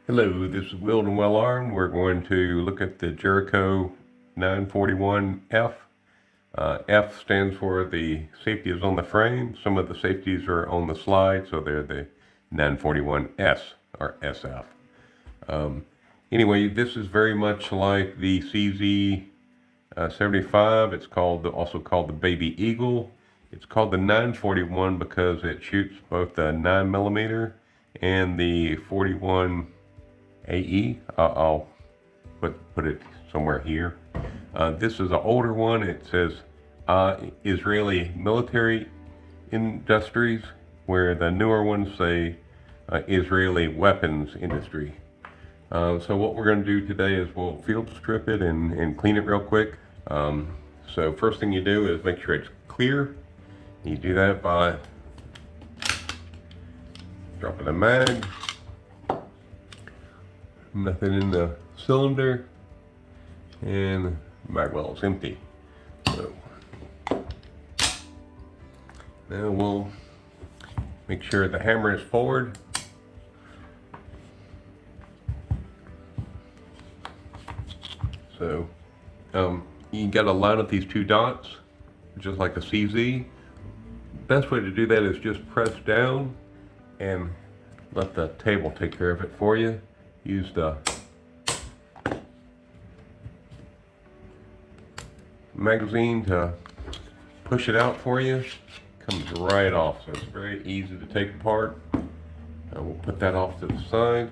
Hello, this is Wilden Well Armed. We're going to look at the Jericho 941F. F stands for the safety is on the frame. Some of the safeties are on the slide, so they're the 941S or SF. Anyway, this is very much like the CZ 75. It's also called the Baby Eagle. It's called the 941 because it shoots both the 9mm and the 41 AE. I'll put it somewhere here. This is an older one. It says Israeli Military Industries, where the newer ones say Israeli Weapons Industry. So what we're going to do today is we'll field strip it and clean it real quick. So first thing you do is make sure it's clear. You do that by dropping a mag. Nothing in the cylinder, and the mag well is empty. So now we'll make sure the hammer is forward. So you got to line up these two dots, just like a CZ. Best way to do that is just press down and let the table take care of it for you. Use the magazine to push it out for you. Comes right off, so it's very easy to take apart. We'll put that off to the side.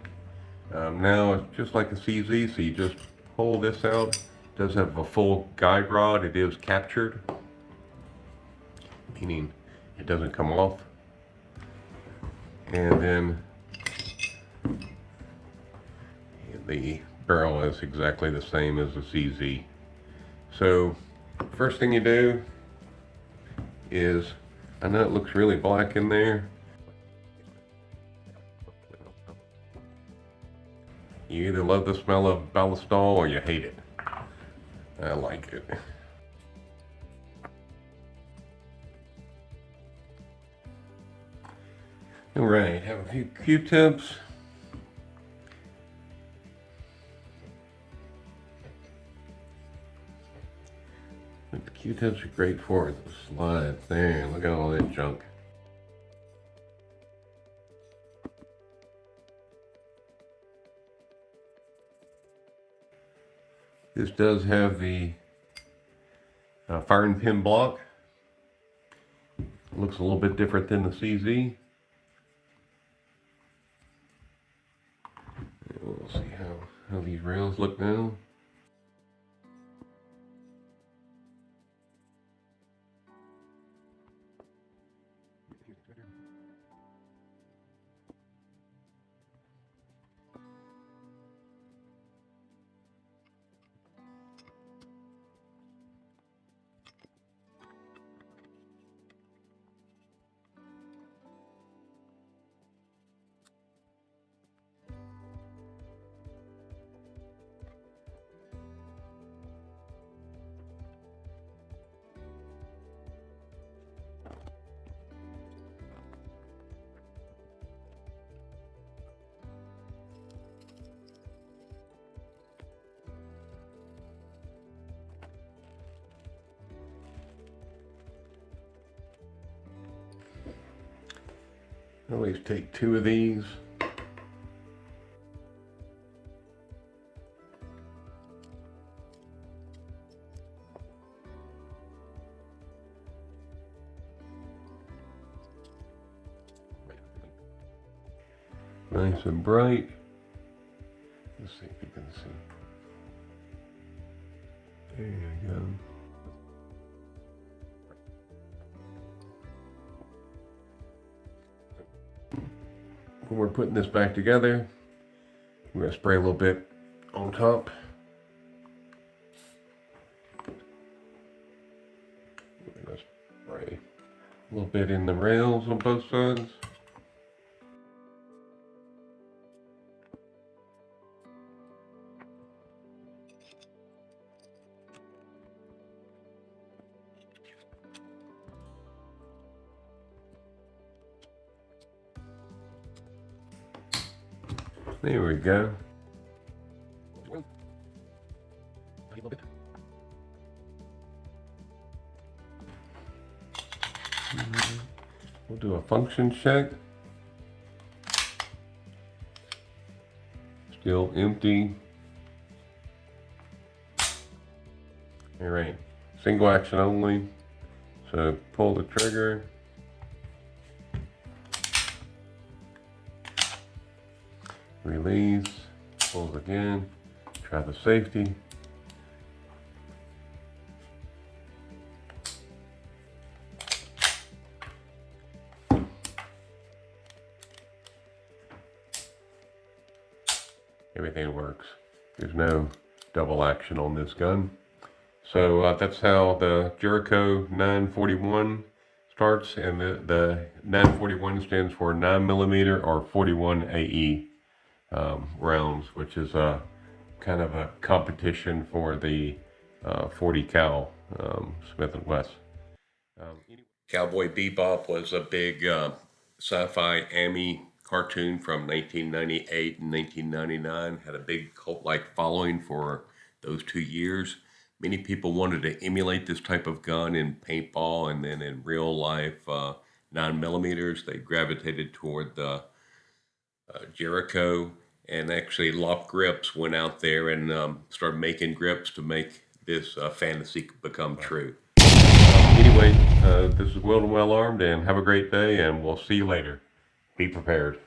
Now it's just like a CZ, so you just pull this out. It does have a full guide rod. It is captured, meaning it doesn't come off. And then the barrel is exactly the same as the CZ. So first thing you do is, I know it looks really black in there. You either love the smell of ballistol or you hate it. I like it. All right, have a few Q-tips. What the Q-tips are great for is the slides there. Look at all that junk. This does have the firing pin block. It looks a little bit different than the CZ. We'll see how these rails look now. I always take two of these. Nice and bright. Let's see if you can see. There you go. When we're putting this back together, we're going to spray a little bit on top. We're going to spray a little bit in the rails on both sides. There we go. We'll do a function check. Still empty. All right, single action only. So pull the trigger. Release, pulls again. Try the safety. Everything works. There's no double action on this gun. So that's how the Jericho 941 starts, and the 941 stands for 9mm or 41 AE rounds, which is a kind of a competition for the 40 cal Smith & Wesson. Cowboy Bebop was a big sci-fi Ami cartoon from 1998 and 1999. Had a big cult-like following for those 2 years. Many people wanted to emulate this type of gun in paintball, and then in real life 9mm. They gravitated toward the Jericho, and actually Lock Grips went out there and started making grips to make this fantasy become true. Anyway, this is Well and Well Armed, and have a great day, and we'll see you later. Be prepared.